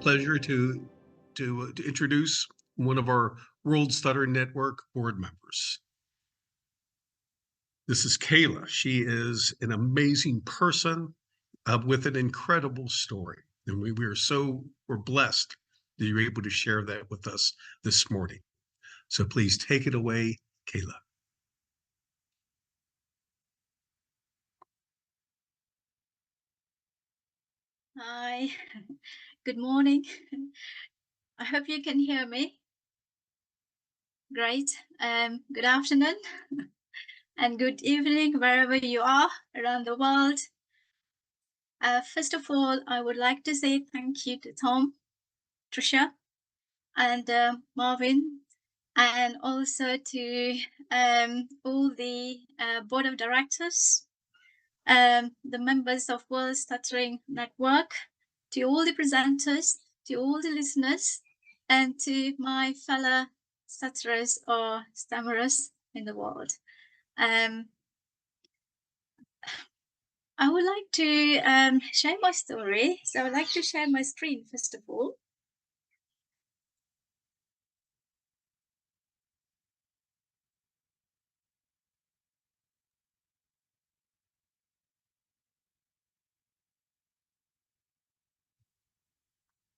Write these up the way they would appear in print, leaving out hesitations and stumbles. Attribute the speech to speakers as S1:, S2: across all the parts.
S1: pleasure to introduce one of our World Stuttering Network board members. This is Kayla. She is an amazing person with an incredible story. And we're blessed that you're able to share that with us this morning. So please take it away, Kayla.
S2: Hi, good morning. I hope you can hear me. Great. Good afternoon and good evening, wherever you are around the world. First of all, I would like to say thank you to Tom, Trisha, and Marvin, and also to all the board of directors, the members of World Stuttering Network, to all the presenters, to all the listeners, and to my fellow stutterers or stammerers in the world. I would like to share my story. So I would like to share my screen first of all.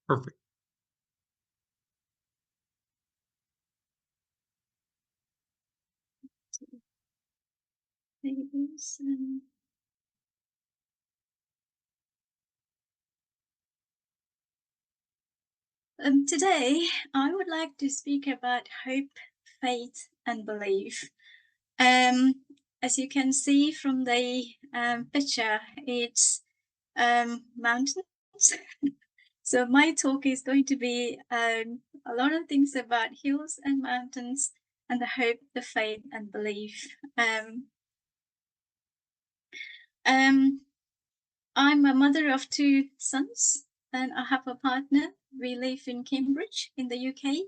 S1: Perfect.
S2: Today, I would like to speak about hope, faith, and belief. As you can see from the picture, it's mountains. So my talk is going to be a lot of things about hills and mountains and the hope, the faith, and belief. I'm a mother of 2 sons, and I have a partner. We live in Cambridge in the UK,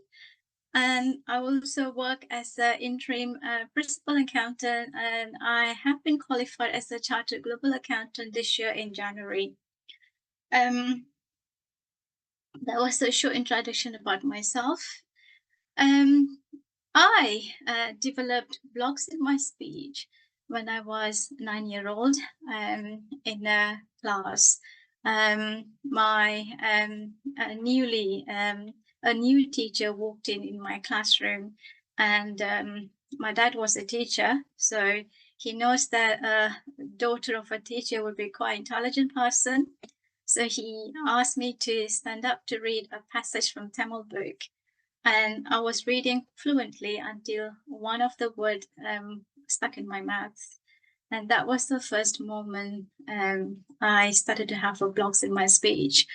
S2: and I also work as an interim principal accountant, and I have been qualified as a chartered global accountant this year in January. That was a short introduction about myself. I developed blocks in my speech when I was 9-year-old in a class. My a new teacher walked in my classroom, and my dad was a teacher, so he knows that a daughter of a teacher would be quite intelligent person. So he asked me to stand up to read a passage from Tamil book. And I was reading fluently until one of the words stuck in my mouth. And that was the first moment I started to have blocks in my speech.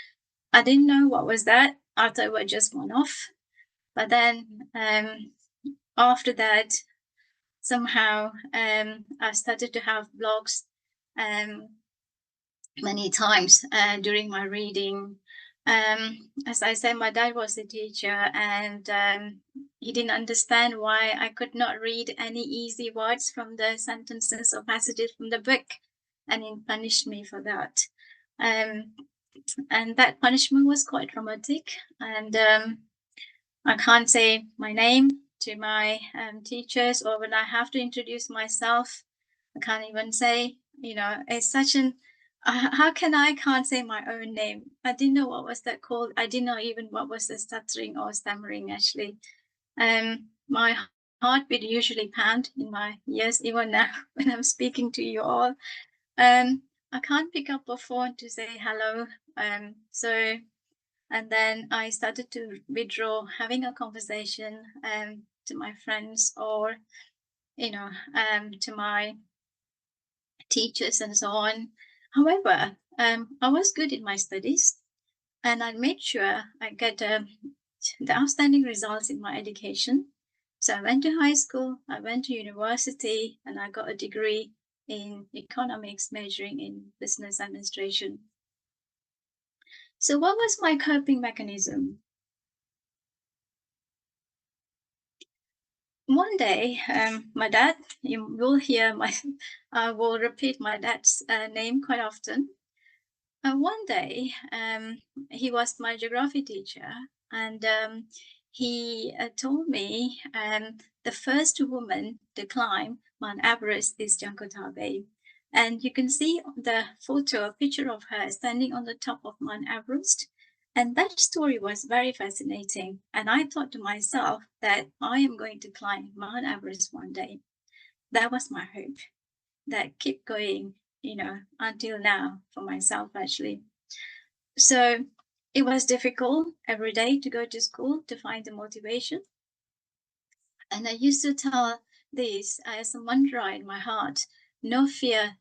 S2: I didn't know what was that. I thought it was just one off. But then after that, somehow I started to have blocks many times during my reading. As I said, my dad was a teacher, and he didn't understand why I could not read any easy words from the sentences or passages from the book, and he punished me for that. And that punishment was quite traumatic, and I can't say my name to my teachers, or when I have to introduce myself, I can't even say, it's such an how can I can't say my own name? I didn't know what was that called. I didn't know even what was the stuttering or stammering actually. My heartbeat usually pound in my ears even now when I'm speaking to you all. I can't pick up a phone to say hello. And then I started to withdraw having a conversation to my friends or, to my teachers and so on. However, I was good in my studies, and I made sure I get the outstanding results in my education. So I went to high school, I went to university, and I got a degree in economics, majoring in business administration. So what was my coping mechanism? One day, my dad, you will hear I will repeat my dad's name quite often. One day, he was my geography teacher, and he told me the first woman to climb Mount Everest is Janko Tabe. And you can see the photo, a picture of her standing on the top of Mount Everest. And that story was very fascinating. And I thought to myself that I am going to climb Mount Everest one day. That was my hope. That keep going, until now for myself, actually. So it was difficult every day to go to school to find the motivation. And I used to tell this as a mantra in my heart: no fear,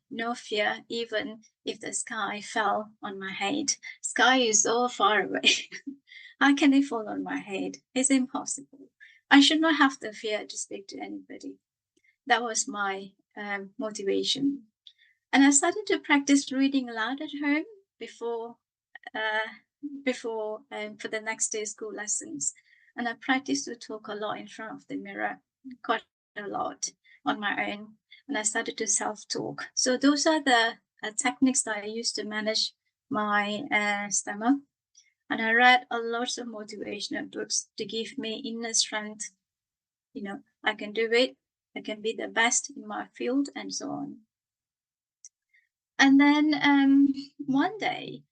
S2: even if the sky fell on my head. Sky is so far away. How can it fall on my head? It's impossible. I should not have the fear to speak to anybody. That was my motivation. And I started to practice reading aloud at home before for the next day's school lessons. And I practiced to talk a lot in front of the mirror, quite a lot on my own. And I started to self-talk. So those are the techniques that I used to manage my stammer. And I read a lot of motivational books to give me inner strength. I can do it. I can be the best in my field, and so on. And then one day,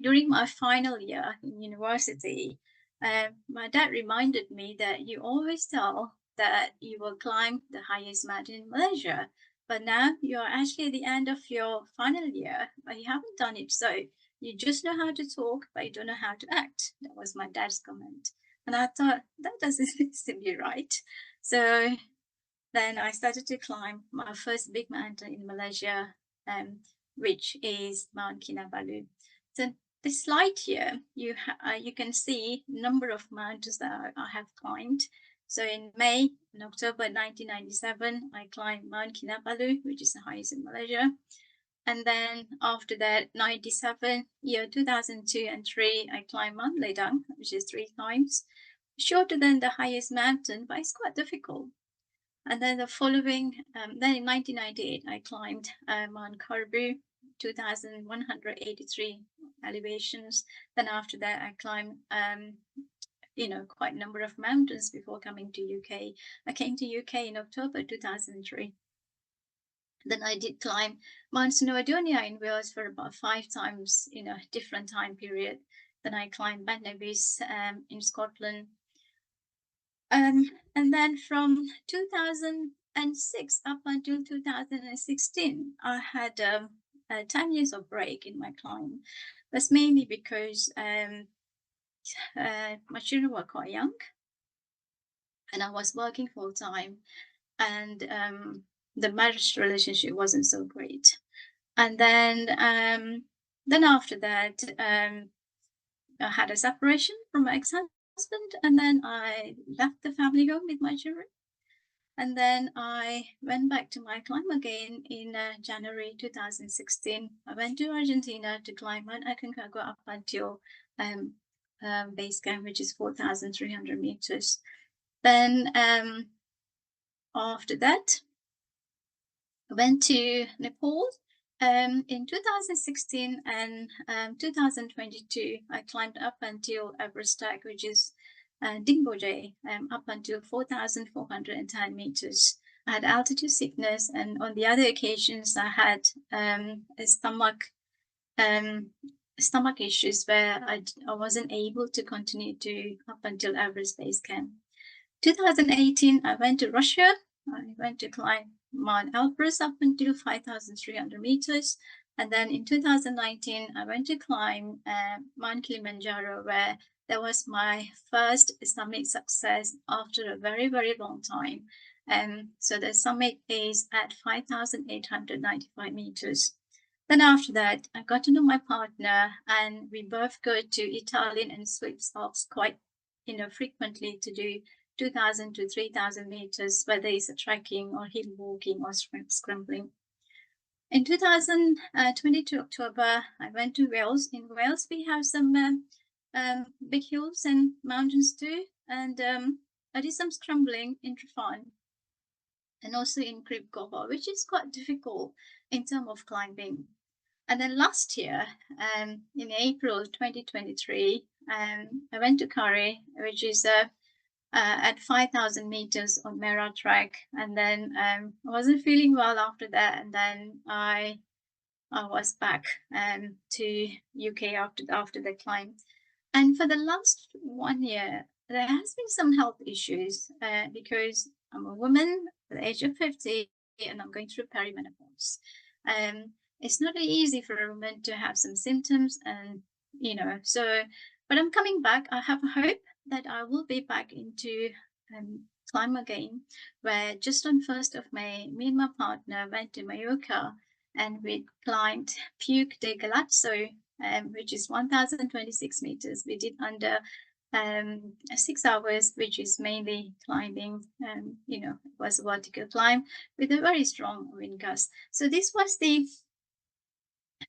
S2: during my final year in university, my dad reminded me that you always tell that you will climb the highest mountain in Malaysia, but now you're actually at the end of your final year, but you haven't done it. So you just know how to talk, but you don't know how to act. That was my dad's comment. And I thought, that doesn't seem to be right. So then I started to climb my first big mountain in Malaysia, which is Mount Kinabalu. So this slide here, you can see number of mountains that I have climbed. So in May and October 1997, I climbed Mount Kinabalu, which is the highest in Malaysia. And then after that, 97, year 2002 and 3, I climbed Mount Ledang, which is 3 times. Shorter than the highest mountain, but it's quite difficult. And then the following, then in 1998, I climbed Mount Karbu, 2,183 elevations. Then after that, I climbed, quite a number of mountains before coming to UK. I came to UK in October 2003. Then I did climb Mount Snowdonia in Wales for about 5 times in a different time period. Then I climbed Ben Nevis in Scotland. And then from 2006 up until 2016, I had 10 years of break in my climb. That's mainly because my children were quite young, and I was working full time, and the marriage relationship wasn't so great. And then after that, I had a separation from my ex-husband, and then I left the family home with my children. And then I went back to my climb again in January 2016. I went to Argentina to climb Mount Aconcagua up until base camp, which is 4,300 meters. Then after that, I went to Nepal. In 2016 and 2022, I climbed up until Everest, which is Dingboje, up until 4,410 meters. I had altitude sickness, and on the other occasions, I had a stomach issues where I wasn't able to continue to up until Everest base camp. 2018, I went to Russia. I went to climb Mount Elbrus up until 5,300 meters. And then in 2019, I went to climb Mount Kilimanjaro, where that was my first summit success after a very, very long time. So the summit is at 5,895 meters. Then after that, I got to know my partner, and we both go to Italian and Swiss Alps quite, frequently to do 2,000 to 3,000 meters, whether it's a trekking or hill walking or scrambling. In 2022 October, I went to Wales. In Wales, we have some big hills and mountains too, and I did some scrambling in Trefan and also in Crib Goba, which is quite difficult in terms of climbing. And then last year, in April 2023, I went to Kari, which is at 5,000 meters on Mera track. And then I wasn't feeling well after that. And then I was back to UK after the climb. And for the last 1 year, there has been some health issues because I'm a woman at the age of 50 and I'm going through perimenopause. It's not easy for a woman to have some symptoms and, but I'm coming back. I have hope that I will be back into climb again, where just on 1st of May, me and my partner went to Mallorca and we climbed Puig de Galazzo, which is 1,026 meters. We did under 6 hours, which is mainly climbing, it was a vertical climb with a very strong wind gust. So this was the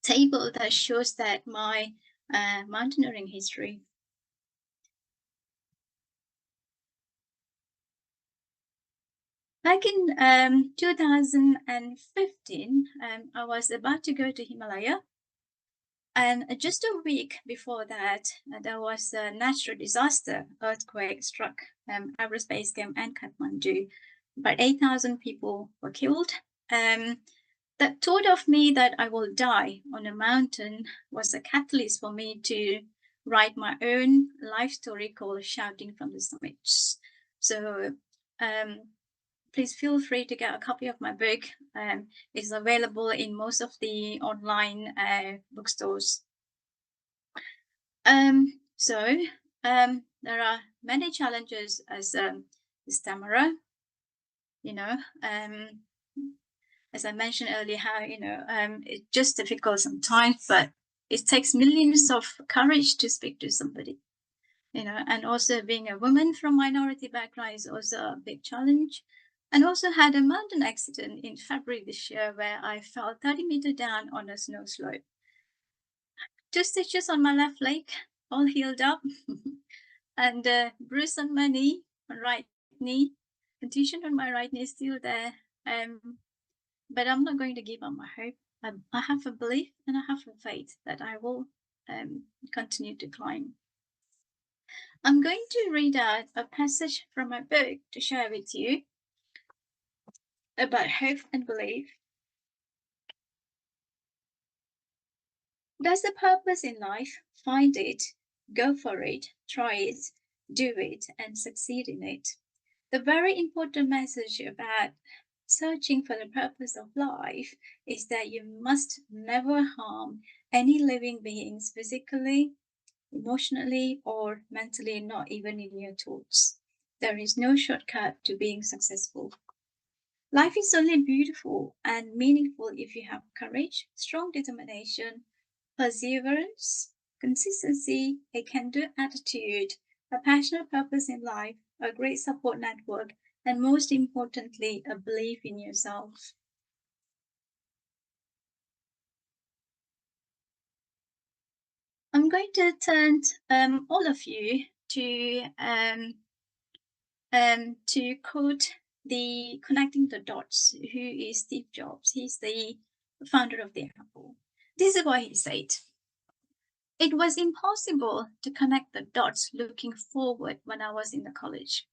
S2: table that shows that my mountaineering history. Back in 2015, I was about to go to Himalaya. And just a week before that, there was a natural disaster, earthquake struck Everest Base Camp and Kathmandu. About 8,000 people were killed. That thought of me that I will die on a mountain was a catalyst for me to write my own life story called Shouting from the Summits. So please feel free to get a copy of my book. It's available in most of the online bookstores. There are many challenges as stammerer. As I mentioned earlier, how it's just difficult sometimes, but it takes millions of courage to speak to somebody. And also being a woman from minority background is also a big challenge. And also had a mountain accident in February this year where I fell 30 meters down on a snow slope. 2 stitches on my left leg, all healed up, and bruise on my knee, on right knee, contusion on my right knee is still there. But I'm not going to give up my hope. I have a belief and I have a faith that I will continue to climb. I'm going to read out a passage from my book to share with you about hope and belief. There's a purpose in life. Find it, go for it, try it, do it, and succeed in it. The very important message about searching for the purpose of life is that you must never harm any living beings physically, emotionally, or mentally, not even in your thoughts. There is no shortcut to being successful. Life is only beautiful and meaningful if you have courage, strong determination, perseverance, consistency, a can-do attitude, a passionate purpose in life, a great support network, and most importantly, a belief in yourself. I'm going to turn all of you to quote the Connecting the Dots, who is Steve Jobs. He's the founder of the Apple. This is what he said. It was impossible to connect the dots looking forward when I was in the college.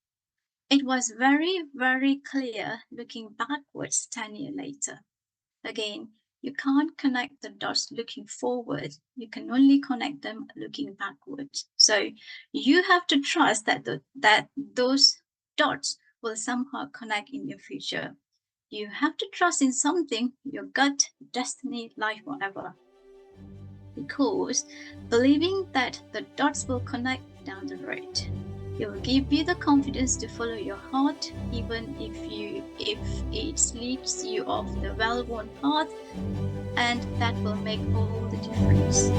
S2: It was very, very clear looking backwards 10 years later. Again, you can't connect the dots looking forward. You can only connect them looking backwards. So you have to trust that those dots will somehow connect in your future. You have to trust in something, your gut, destiny, life, whatever. Because believing that the dots will connect down the road, it will give you the confidence to follow your heart, even if it leads you off the well-worn path, and that will make all the difference.